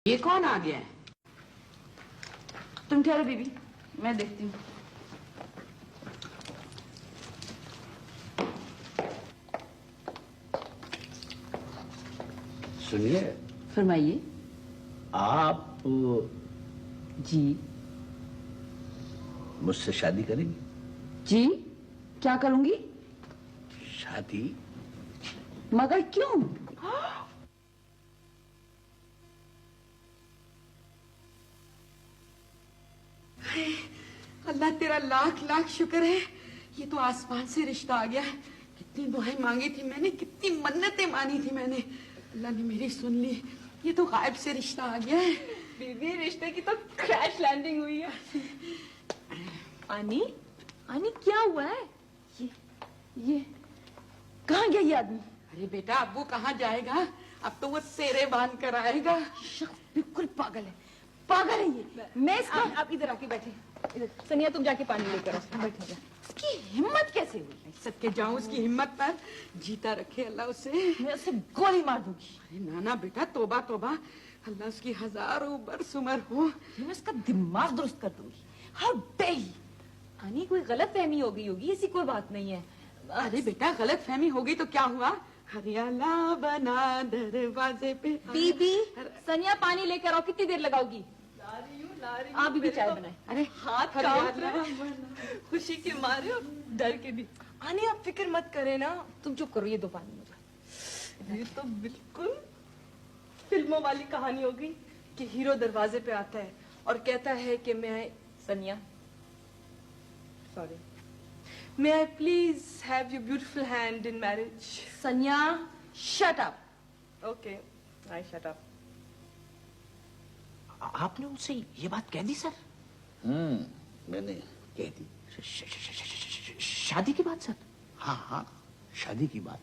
ये कौन आ गया है? तुम ठहरो बीबी, मैं देखती हूँ। सुनिए, फरमाइए। आप जी मुझसे शादी करेंगी? जी, क्या करूंगी? शादी? मगर क्यों? अल्लाह तेरा लाख लाख शुक्र है, ये तो आसमान से रिश्ता आ गया है। कितनी दुआएं मांगी थी मैंने, कितनी मन्नतें मानी थी मैंने, अल्लाह ने मेरी सुन ली। ये तो गायब से रिश्ता आ गया है। बीबी, रिश्ते की तो क्रैश लैंडिंग हुई है। आनी, आनी क्या हुआ है? ये कहाँ गया ये आदमी? अरे बेटा, अब वो कहाँ जाएगा? अब तो वो सेरे बांध कर आएगा। बिल्कुल पागल है, पागल है ये। मैं इसका आप इधर आके बैठे। इधर सनिया, तुम जाके पानी लेकर आओ। बैठो जा। उसकी हिम्मत कैसे हुई? सदके जाऊं उसकी हिम्मत पर, जीता रखे अल्लाह उसे। मैं उसे गोली मार दूंगी। अरे नाना बेटा, तोबा तोबा, अल्लाह उसकी हजारों बरस उम्र हो। मैं उसका दिमाग दुरुस्त कर दूंगी। How dare he. आनी, कोई गलत फहमी हो गई होगी, ऐसी कोई बात नहीं है। अरे बेटा, गलत फहमी हो गई तो क्या हुआ? हरियाला बना दरवाजे पे। बीबी, सनिया पानी लेकर आओ। कितनी देर लगाओगी? आप भी चाय बनाए। अरे हाथ खुशी के मारे और डर के भी। आनी, आप फिक्र मत करें ना। तुम चुप करो, ये दो पानी मुझे। ये तो बिल्कुल फिल्मों वाली कहानी हो गई कि हीरो दरवाजे पे आता है और कहता है कि मैं Sania, sorry, may I please have your beautiful hand in marriage. Sania, shut up. Okay, I shut up. आपने उनसे ये बात कह दी सर? मैंने कह दी। शादी की बात सर? हाँ हाँ, शादी की बात।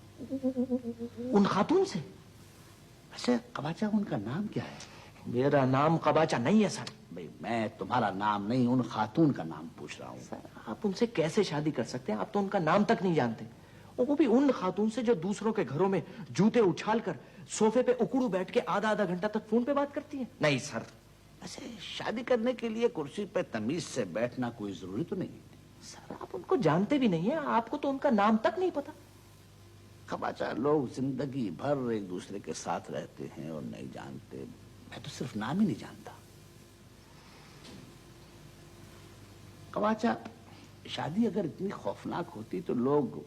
उन खातून से? वैसे कबाचा उनका नाम क्या है? मेरा नाम कबाचा नहीं है सर। भाई, मैं तुम्हारा नाम नहीं, उन खातून का नाम पूछ रहा हूँ। सर, आप उनसे कैसे शादी कर सकते हैं? आप तो उनका नाम तक नहीं जानते, और वो भी उन खातून से जो दूसरों के घरों में जूते उछाल कर सोफे पे उकड़ू बैठ के आधा आधा घंटा तक फोन पे बात करती है। नहीं सर। वैसे शादी करने के लिए कुर्सी पे तमीज से बैठना कोई जरूरी तो नहीं। सर, आप उनको जानते भी नहीं है, आपको तो उनका नाम तक नहीं पता। कबाचा, लोग जिंदगी भर एक दूसरे के साथ रहते हैं और नहीं जानते। मैं तो सिर्फ नाम ही नहीं जानता। कबाचा, शादी अगर इतनी खौफनाक होती तो लोग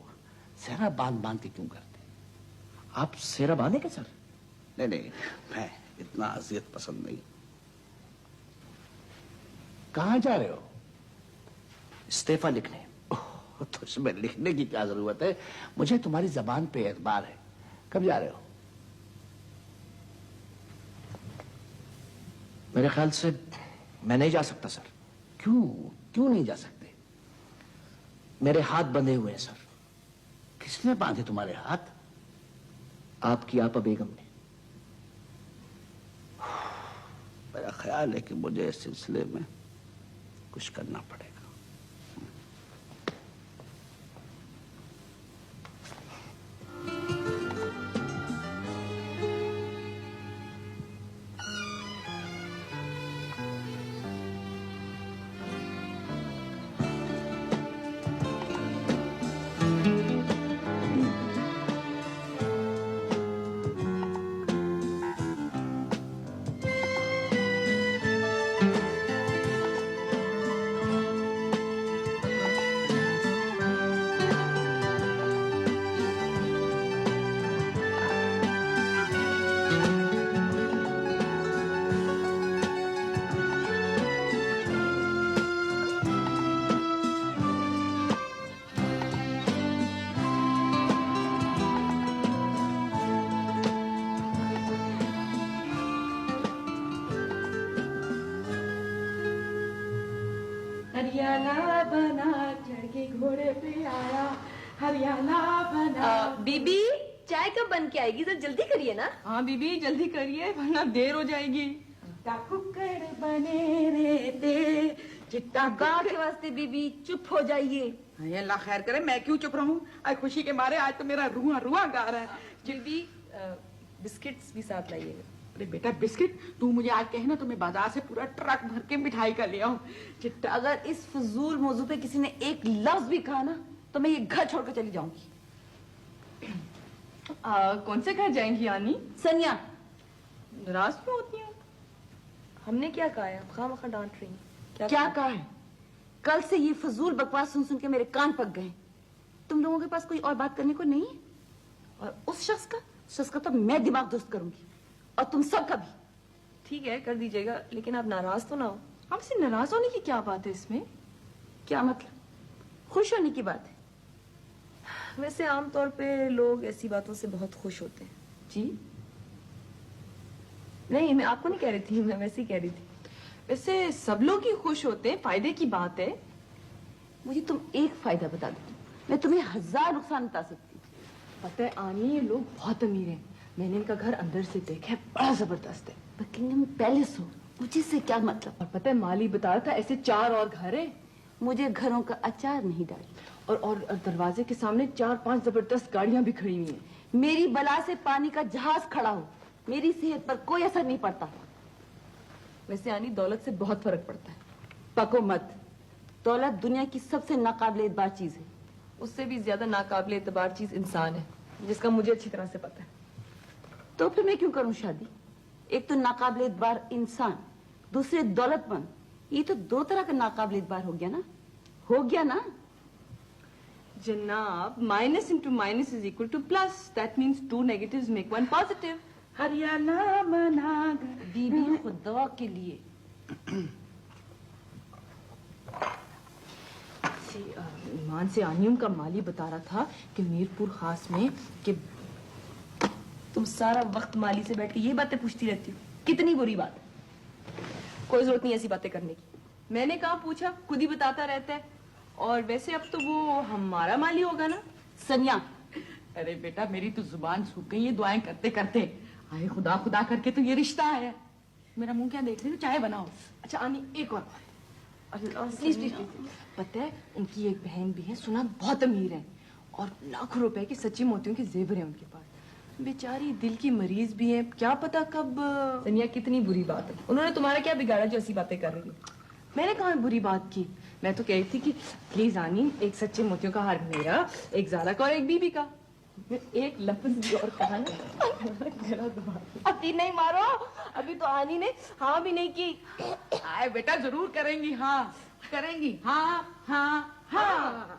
सेहरा बांध बांध के क्यों करते? आप सेहरा बांधेंगे सर? नहीं नहीं, मैं इतना अजियत पसंद नहीं। कहाँ जा रहे हो? इस्तीफा लिखने। तो इसमें लिखने की क्या जरूरत है? मुझे तुम्हारी जबान पे एतबार है। कब जा रहे हो? मेरे ख्याल से मैं नहीं जा सकता सर। क्यों? क्यों नहीं जा सकते? मेरे हाथ बंधे हुए हैं सर। किसने बांधे तुम्हारे हाथ? आपकी आपा बेगम ने। मेरा ख्याल है कि मुझे इस सिलसिले में कुछ करना पड़ेगा। हरियाला बना चढ़ के घोड़े पे आया, हरियाला बना। बीबी, चाय कब बन के आएगी? जरा जल्दी करिए ना। हाँ बीबी, जल्दी करिए वरना देर हो जाएगी। कुकर बने रहते चिट्टा गाँव के वास्ते बीबी चुप हो जाइए। अल्लाह खैर करे, मैं क्यों चुप रहूं? आज खुशी के मारे आज तो मेरा रुआ रुआ गा रहा है। बीबी, बिस्किट्स भी साथ लाइएगा। अरे बेटा बिस्किट, तू मुझे आज कहे ना तो मैं बाजार से पूरा ट्रक भर के मिठाई का ले आऊं। चिट्टा, अगर इस फजूल मौजू पे किसी ने एक लफ्ज भी कहा ना तो मैं ये घर छोड़कर चली जाऊंगी। कौन से घर जाएंगी यानी? सनिया, नाराज क्यों होती हो? हमने क्या कहा है? आप खामखा डांट रही हैं। क्या कहा है? कल से ये फजूल बकवास सुन सुन के मेरे कान पक गए। तुम लोगों के पास कोई और बात करने को नहीं है? और उस शख्स का तो मैं दिमाग दुरुस्त करूंगी, और तुम सबका भी। ठीक है, कर दीजिएगा, लेकिन आप नाराज तो ना हो। आपसे नाराज होने की क्या बात है इसमें? क्या मतलब? खुश होने की बात है। वैसे आमतौर पे लोग ऐसी बातों से बहुत खुश होते हैं। जी नहीं, मैं आपको नहीं कह रही थी, मैं वैसे ही कह रही थी। वैसे सब लोग ही खुश होते हैं, फायदे की बात है। मुझे तुम एक फायदा बता दो, मैं तुम्हें 1000 नुकसान बता सकती हूँ। पता है आनी, ये लोग बहुत अमीर हैं। मैंने इनका घर अंदर से देखा है, बड़ा जबरदस्त है। बकिंगम पैलेस हो, मुझे से क्या मतलब? और पता है माली बता रहा था ऐसे 4 और घर हैं। मुझे घरों का अचार नहीं डाल। और दरवाजे के सामने 4-5 जबरदस्त गाड़ियां भी खड़ी हुई हैं। मेरी बला से पानी का जहाज खड़ा हो, मेरी सेहत पर कोई असर नहीं पड़ता। वैसे आनी, दौलत से बहुत फर्क पड़ता है। पको मत। दौलत दुनिया की सबसे नाकाबिले एतबार चीज है। उससे भी ज्यादा नाकाबिले एतबार चीज इंसान है, जिसका मुझे अच्छी तरह से पता है। तो फिर मैं क्यों करूं शादी? एक तो नाकाबिले एतबार इंसान, दूसरे दौलतमंद। ये तो 2 तरह का नाकाबिले एतबार हो गया ना? हो गया ना? जनाब, minus into minus is equal two plus. That means 2 negatives make 1 positive. Haryana बना बीबी खुदा के लिए। ईमान से आनियम का माली बता रहा था कि मीरपुर खास में कि तुम सारा वक्त माली से बैठ के ये बातें पूछती रहती हो। कितनी बुरी बात है। कोई जरूरत नहीं ऐसी बातें करने की। मैंने कहा पूछा, खुद ही बताता रहता है। और वैसे अब तो वो हमारा माली होगा ना? सनिया, अरे बेटा मेरी तो जुबान सूख गई है दुआएं करते करते। आए खुदा खुदा करके तो ये रिश्ता आया। मेरा मुंह क्या देख रही हो? चाय बनाओ। अच्छा आनी, एक और बात। Please please. पता है उनकी एक बहन भी है, सुना बहुत अमीर है, और लाखों रुपए के सच्ची मोतियों के जेवर हैं उनके पास। बेचारी दिल की मरीज भी है, क्या पता कब। सनिया, कितनी बुरी बात है। उन्होंने तुम्हारा क्या बिगाड़ा जो ऐसी बातें कर रही है? मैंने कहा बुरी बात की। मैं तो कह रही थी कि प्लीज आनी, एक सच्चे मोतियों का हार मेरा, एक ज़ारा का और एक बीबी का। एक लफ्ज भी और कहा ना। अभी नहीं मारो, अभी तो आनी ने हाँ भी नहीं की। आए बेटा जरूर करेंगी, हाँ करेंगी, हाँ हाँ हाँ।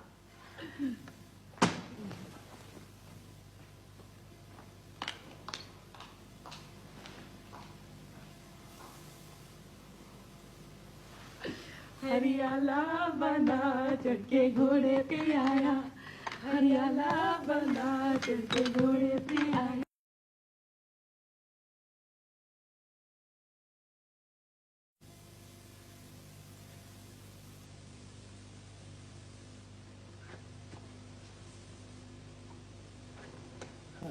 हरियाला बना चढ़ के घोड़े पे आया, हरियाला बना चढ़ के घोड़े पे आया।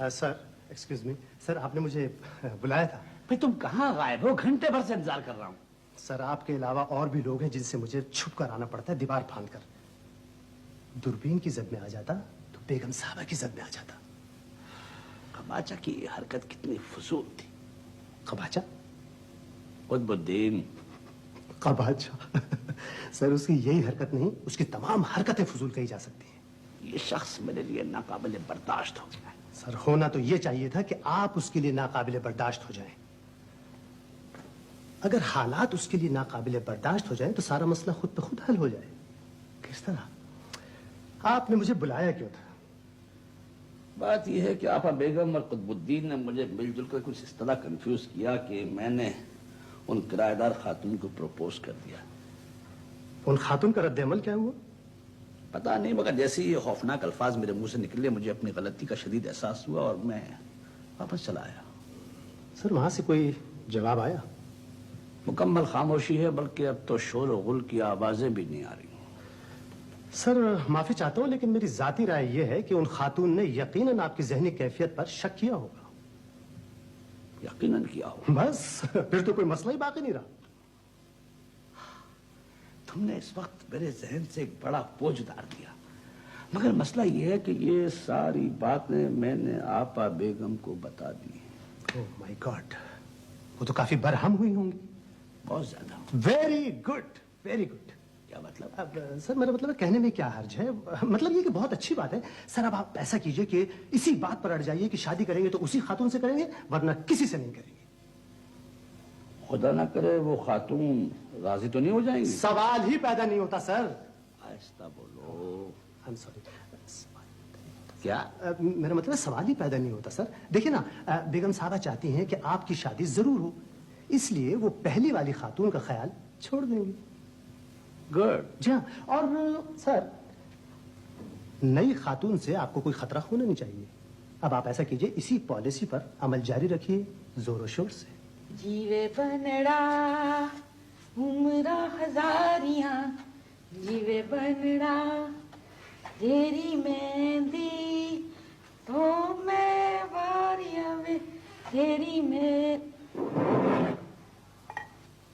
सर एक्सक्यूज मी सर, आपने मुझे बुलाया था। भाई तुम कहाँ गायब हो? घंटे भर से इंतजार कर रहा हूँ। सर आपके अलावा और भी लोग हैं जिनसे मुझे छुप कर आना पड़ता है, दीवार फांद कर। दूरबीन की जद में आ जाता तो बेगम साहबा की जद में आ जाता। खबाचा की ये हरकत कितनी फजूल थी। खबाचा? कुतुबुद्दीन। खबाचा सर उसकी यही हरकत नहीं, उसकी तमाम हरकतें फजूल कही जा सकती हैं। ये शख्स मेरे लिए नाकाबिले बर्दाश्त हो गया है। सर होना तो ये चाहिए था कि आप उसके लिए नाकाबिले बर्दाश्त हो जाएं। अगर हालात उसके लिए नाकाबिले बर्दाश्त हो जाएं तो सारा मसला खुद पे खुद हल हो जाए। किस तरह? आपने मुझे बुलाया क्यों था? बात यह है कि आपा बेगम और कुतुबुद्दीन ने मुझे मिलजुल कर कुछ इस तरह कंफ्यूज किया कि मैंने उन किराएदार खातून को प्रपोज कर दिया। उन खातून का रद्द-ए-अमल क्या हुआ? पता नहीं, मगर जैसे ही ये खौफनाक अल्फाज मेरे मुंह से निकले मुझे अपनी गलती का शदीद एहसास हुआ और मैं वापस चला आया। सर वहां से कोई जवाब आया? मुकम्मल खामोशी है, बल्कि अब तो शोर और गुल की आवाजें भी नहीं आ रही। सर माफी चाहता हूं, लेकिन मेरी जाती राय यह है कि उन खातून ने यकीनन आपकी जहनी कैफियत पर शक किया होगा। यकीनन किया होगा। बस फिर तो कोई मसला ही बाकी नहीं रहा। तुमने इस वक्त मेरे जहन से एक बड़ा बोझ उतार दिया, मगर मसला यह है कि ये सारी बातें मैंने आपा बेगम को बता दी। ओह माय गॉड, वो तो काफी बरहम हुई होंगी। बहुत ज्यादा। Very good, very good. क्या मतलब? अब सर मेरा मतलब है, कहने में क्या हर्ज है, मतलब ये कि बहुत अच्छी बात है। सर अब आप ऐसा कीजिए कि इसी बात पर अड़ जाइए कि शादी करेंगे तो उसी खातून से करेंगे, वरना किसी से नहीं करेंगे। खुदा ना करे वो खातून राजी तो नहीं हो जाएंगी? सवाल ही पैदा नहीं होता सर। आहिस्ता बोलो। I am sorry. क्या? मेरा मतलब है सवाल ही पैदा नहीं होता सर। देखिए ना, बेगम साहबा चाहती हैं कि आपकी शादी जरूर हो, इसलिए वो पहली वाली खातून का ख्याल छोड़ देंगी। गुड। जी हाँ, और सर नई खातून से आपको कोई खतरा होना नहीं चाहिए। अब आप ऐसा कीजिए, इसी पॉलिसी पर अमल जारी रखिए जोरों शोर से। जीवे बनड़ा उम्रा हजारियां, जीवे बनड़ा तेरी मेहंदी तो मैं वारिया वे तेरी में।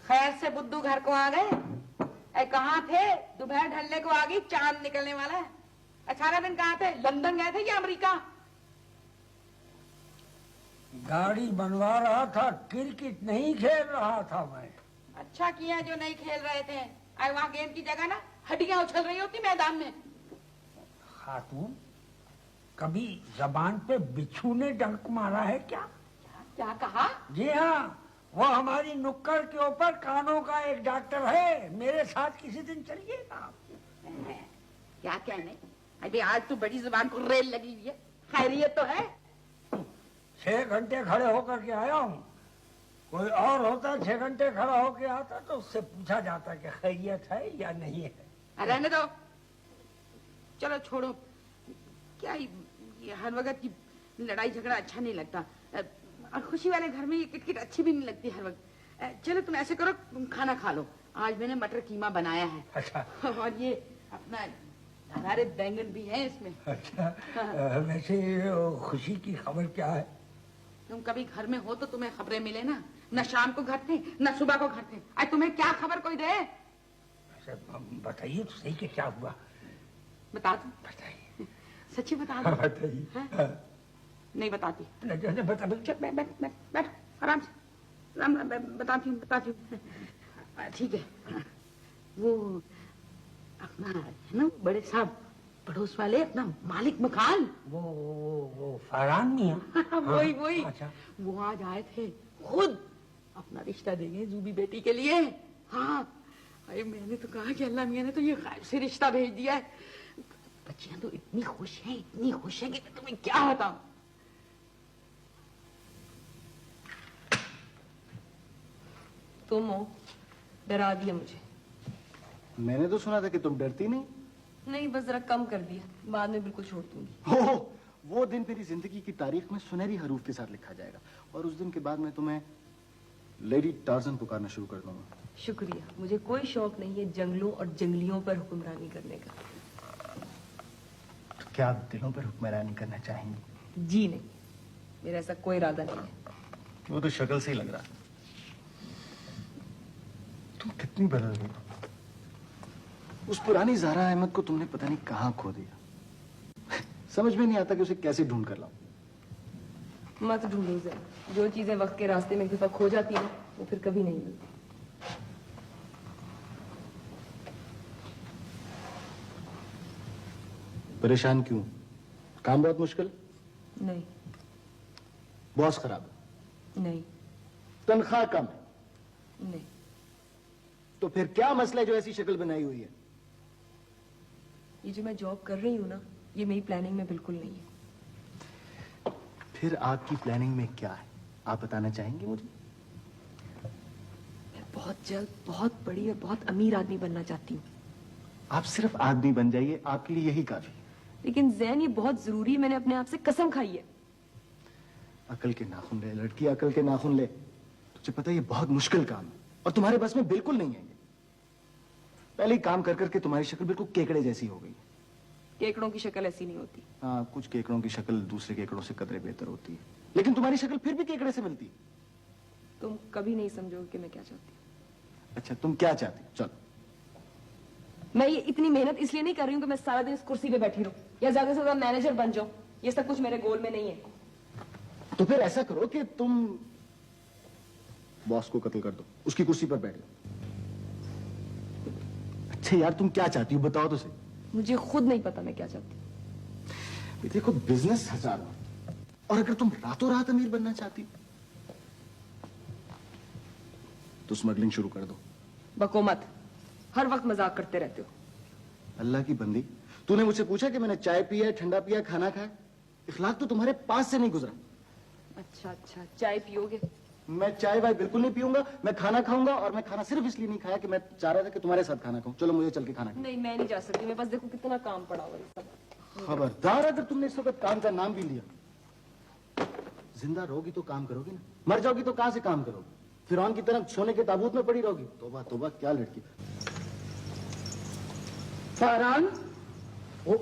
खैर से बुद्धू घर को आ गए? कहाँ थे? दोपहर ढलने को आ गई, चांद निकलने वाला है। सारा दिन कहाँ थे? लंदन गए थे या अमेरिका? गाड़ी बनवा रहा था, क्रिकेट नहीं खेल रहा था मैं। अच्छा किया जो नहीं खेल रहे थे। आए वहाँ गेंद की जगह ना हड्डियां उछल रही होती मैदान में। खातून, कभी जबान पे बिच्छू ने डंक मारा है क्या? क्या कहा? जी हाँ, वो हमारी नुक्कड़ के ऊपर कानों का एक डॉक्टर है, मेरे साथ किसी दिन चलिएगा। क्या कहने, अभी आज तो बड़ी जुबान को रेल लगी हुई है। खैरियत तो है? 6 घंटे खड़े होकर के आया हूँ। कोई और होता 6 घंटे खड़ा होके आता तो उससे पूछा जाता कि खैरियत है या नहीं है। रहने दो, चलो छोड़ो। क्या ये हर वक्त की लड़ाई झगड़ा अच्छा नहीं लगता, और खुशी वाले घर में ये किटकिट अच्छी भी नहीं लगती हर वक्त। चलो तुम ऐसे करो, तुम खाना खा लो। आज मैंने मटर कीमा बनाया है। अच्छा। और ये अपना हमारे बैंगन भी हैं इसमें। अच्छा। वैसे खुशी की खबर क्या है? तुम कभी घर में हो तो तुम्हें खबरें मिले ना। न शाम को घर थे न सुबह को घर थे। आज तुम्हें क्या खबर कोई दे? बताइए तो सही कि क्या हुआ। बता दो। बताइए। सच्ची बता दो। बताइए। नहीं बताती। बैठ आराम से। बताती हूँ। ठीक है। वो अपना है ना बड़े साहब पड़ोस वाले, अपना मालिक मकान, वो फरहान मियां। वही। अच्छा। वो आज आए थे खुद अपना रिश्ता देंगे जूबी बेटी के लिए। हाँ, अरे मैंने तो कहा कि अल्लाह मियां ने तो ये गायब से रिश्ता भेज दिया है। बच्चियां तो इतनी खुश हैं कि मैं तुम्हें क्या बताऊं। तुम हो, डरा दिया मुझे। मैंने तो सुना था कि तुम डरती नहीं। नहीं, बस जरा कम कर दिया, बाद में बिल्कुल छोड़ दूंगी। हो, वो दिन मेरी जिंदगी की तारीख में सुनहरी हरूफ के साथ लिखा जाएगा, और उस दिन के बाद मैं तुम्हें लेडी टार्जन पुकारना शुरू कर दूंगा। शुक्रिया, मुझे कोई शौक नहीं है जंगलों और जंगलियों पर हुक्मरानी करने का। तो क्या आप दिलों पर हुक्मरानी करना चाहेंगी? जी नहीं, मेरा ऐसा कोई इरादा नहीं है। वो तो शक्ल से ही लग रहा। तुम कितनी बदल गई। उस पुरानी ज़ारा अहमद को तुमने पता नहीं कहाँ खो दिया। समझ में नहीं आता कि उसे कैसे ढूंढ कर लाऊं। मत ढूंढो जरा, जो चीजें वक्त के रास्ते में एक दफा खो जाती है वो फिर कभी नहीं मिलती। परेशान क्यों? काम बहुत मुश्किल? नहीं। बॉस खराब है? नहीं। तनख्वाह कम है? नहीं। तो फिर क्या मसला है जो ऐसी शक्ल बनाई हुई है? ये जो मैं जॉब कर रही हूँ ना, ये मेरी प्लानिंग में बिल्कुल नहीं है। फिर आपकी प्लानिंग में क्या है, आप बताना चाहेंगे मुझे? मैं बहुत जल्द बहुत बड़ी और बहुत अमीर आदमी बनना चाहती हूँ। आप सिर्फ आदमी बन जाइए, आपके लिए यही काफी है। लेकिन जैन, ये बहुत जरूरी है, मैंने अपने आप से कसम खाई है। अकल के नाखून ले लड़की, अकल के नाखून ले। तुझे पता है ये बहुत मुश्किल काम है और तुम्हारे बस में बिल्कुल नहीं है। पहले ही काम कर करके तुम्हारी शक्ल बिल्कुल केकड़े जैसी हो गई। केकड़ों की शक्ल ऐसी नहीं होती। हाँ, कुछ केकड़ों की शक्ल दूसरे केकड़ों से कदरे बेहतर होती है, लेकिन तुम्हारी शक्ल फिर भी केकड़े से मिलती है। तुम कभी नहीं समझोगे कि मैं क्या चाहती हूँ। अच्छा, तुम क्या चाहती हो? चलो। मैं ये इतनी मेहनत इसलिए नहीं कर रही हूँ कि मैं सारा दिन इस कुर्सी पे बैठी रहूं या ज्यादा से ज्यादा मैनेजर बन जाऊं। ये सब कुछ मेरे गोल में नहीं है। तो फिर ऐसा करो कि तुम बॉस को कत्ल कर दो, उसकी कुर्सी पर बैठ जाओ। अच्छा यार, तुम क्या चाहती हो बताओ तो सही। मुझे खुद नहीं पता मैं क्या चाहती हूँ। देखो, बिजनेस हजारों, और अगर तुम रातों रात अमीर बनना चाहती हो तो स्मगलिंग शुरू कर दो। बको मत, हर वक्त मजाक करते रहते हो। अल्लाह की बंदी, तूने मुझसे पूछा कि मैंने चाय पिया, ठंडा पिया, खाना खाया? इखलाक तो तुम्हारे पास से नहीं गुजरा। अच्छा, चाय पियोगे? मैं चाय वाय बिल्कुल नहीं पीऊंगा, मैं खाना खाऊंगा, और मैं खाना सिर्फ इसलिए नहीं खाया कि मैं चाह रहा था कि तुम्हारे साथ खाना खाऊं। चलो मुझे चल के खाना खाओ। नहीं, मैं नहीं जा सकती, मेरे पास देखो कितना काम पड़ा हुआ है सब। खबरदार, अगर तुमने इस वक्त काम का नाम भी लिया। जिंदा रहोगी तो काम करोगी ना, मर जाओगी तो कहां से काम करोगी? फिरौन की तरह सोने के ताबूत में पड़ी रहोगी। तौबा तौबा, क्या लड़की। फरहान, ओ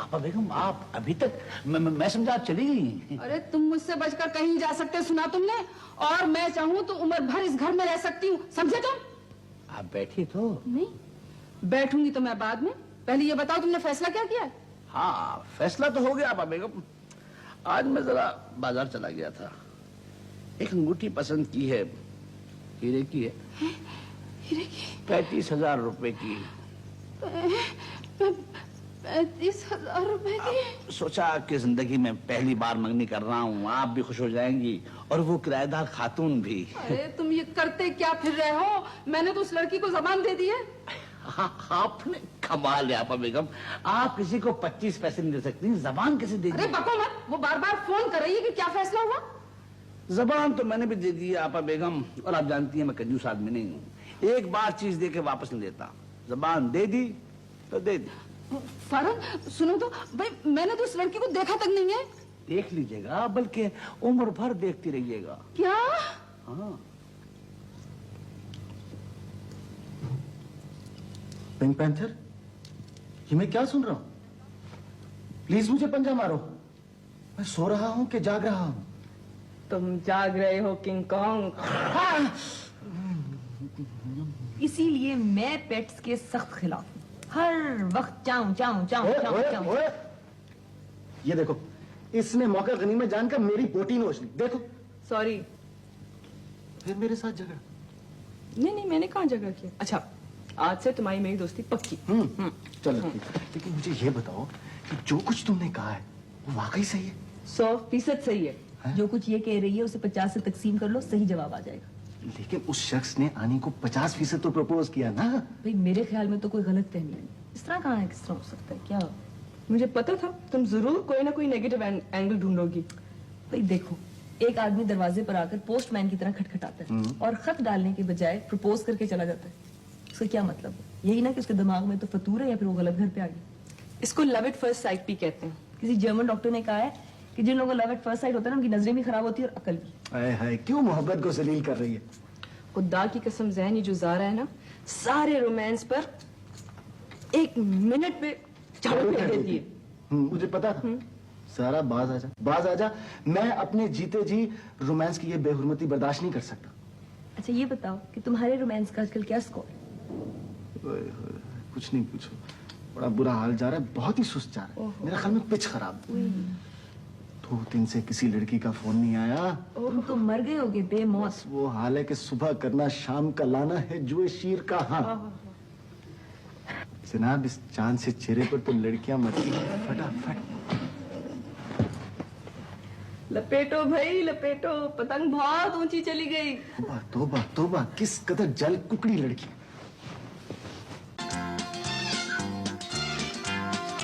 आपा बेगम, आप अभी तक, मैं समझा आप चली गई। अरे तुम मुझसे बचकर कहीं जा सकते, सुना तुमने? और मैं चाहूं तो उम्र भर इस घर में रह सकती हूँ, समझे तुम? आप बैठी तो। नहीं बैठूंगी तो मैं बाद में। पहले ये बताओ तुमने फैसला क्या किया है? हाँ, फैसला तो हो गया आपा बेगम। आज मैं जरा बाजार चला गया था, एक अंगूठी पसंद की है, हीरे की है। हीरे की? 35,000 रुपए की। 35,000 रुपए की? सोचा कि जिंदगी में पहली बार मंगनी कर रहा हूँ, आप भी खुश हो जाएंगी और वो किराएदार खातून भी। अरे तुम ये करते क्या फिर रहे हो? मैंने तो उस लड़की को जबान दे दी है। आपने कमाल है आपा बेगम, आप किसी को 25 पैसे नहीं दे सकती, जबान कैसे दे दी? अरे बको मत, वो बार बार फोन कर रही है कि क्या फैसला हुआ? जबान तो मैंने भी दे दी है आपा बेगम, और आप जानती हैं मैं कंजूस आदमी नहीं हूँ, एक बार चीज दे के वापस नहीं देता। जबान दे दी तो दे दी। फरहान सुनो तो भाई, मैंने तो उस लड़की को देखा तक नहीं है। देख लीजिएगा, बल्कि उम्र भर देखती रहिएगा। क्या? हाँ। पिंक पैंथर, ये मैं क्या सुन रहा हूं? प्लीज मुझे पंजा मारो, मैं सो रहा हूं कि जाग रहा हूं? तुम जाग रहे हो किंग कॉन्ग। इसीलिए मैं पेट्स के सख्त खिलाफ हूँ। हर वक्त चाऊं चाऊं चाऊं चाऊं चाऊं। ये देखो, इसने मौका गनीमत जानकर मेरी बोटी नोच ली। देखो। सॉरी। फिर मेरे साथ झगड़ा? नहीं, मैंने कहाँ झगड़ा किया। अच्छा, आज से तुम्हारी मेरी दोस्ती पक्की। चलो ठीक है, लेकिन मुझे ये बताओ कि जो कुछ तुमने कहा है वो वाकई सही है? 100% सही है। जो कुछ ये कह रही है उसे 50 से तकसीम कर लो, सही जवाब आ जाएगा। लेकिन उस शख्स ने आनी को 50% तो प्रपोज किया ना। भाई मेरे ख्याल में तो कोई गलत फहमी है। इस तरह कहाँ है, किस तरह हो सकता है? क्या मुझे पता था तुम जरूर कोई ना कोई नेगेटिव एंगल ढूंढोगी। भाई देखो, एक आदमी दरवाजे पर आकर पोस्टमैन की तरह खटखटाता है और खत डालने के बजाय प्रपोज करके चला जाता है। इसका क्या मतलब है? यही ना कि उसके दिमाग में तो फतूर है या फिर वो गलत घर पे आ गई। इसको लव एट फर्स्ट साइट भी कहते हैं। किसी जर्मन डॉक्टर ने कहा है कि जिन लोगों को लव एट फर्स्ट साइट होता है ना, उनकी नजरें भी खराब होती है और अकल भी। हाय हाय, क्यों मोहब्बत को जलील कर रही है? खुदा की कसम ज़हन, ये जो ज़ारा है ना, सारे रोमांस पर 1 मिनट में झाड़ू फेंक देती है। मुझे पता था। सारा बाज आजा, बाज आजा। मैं अपने जीते जी रोमांस की ये बेहुरमती बर्दाश्त नहीं कर सकता। अच्छा ये बताओ कि तुम्हारे रोमांस का आजकल क्या स्कोर है? कुछ नहीं पूछो, बड़ा बुरा हाल जा रहा है, बहुत ही सुस्त जा रहा है। मेरे ख्याल में पिच खराब। 2 दिन से किसी लड़की का फोन नहीं आया। तुम तो मर गए होगे बेमौत। वो हाल है कि सुबह करना शाम का लाना है, जुए शीर का। हाँ जनाब, इस चांद से चेहरे पर तो लड़कियां मरती हैं फटाफट। लपेटो भाई लपेटो, पतंग बहुत ऊंची चली गई। तोबा तोबा तोबा, किस कदर जल कुकड़ी लड़की।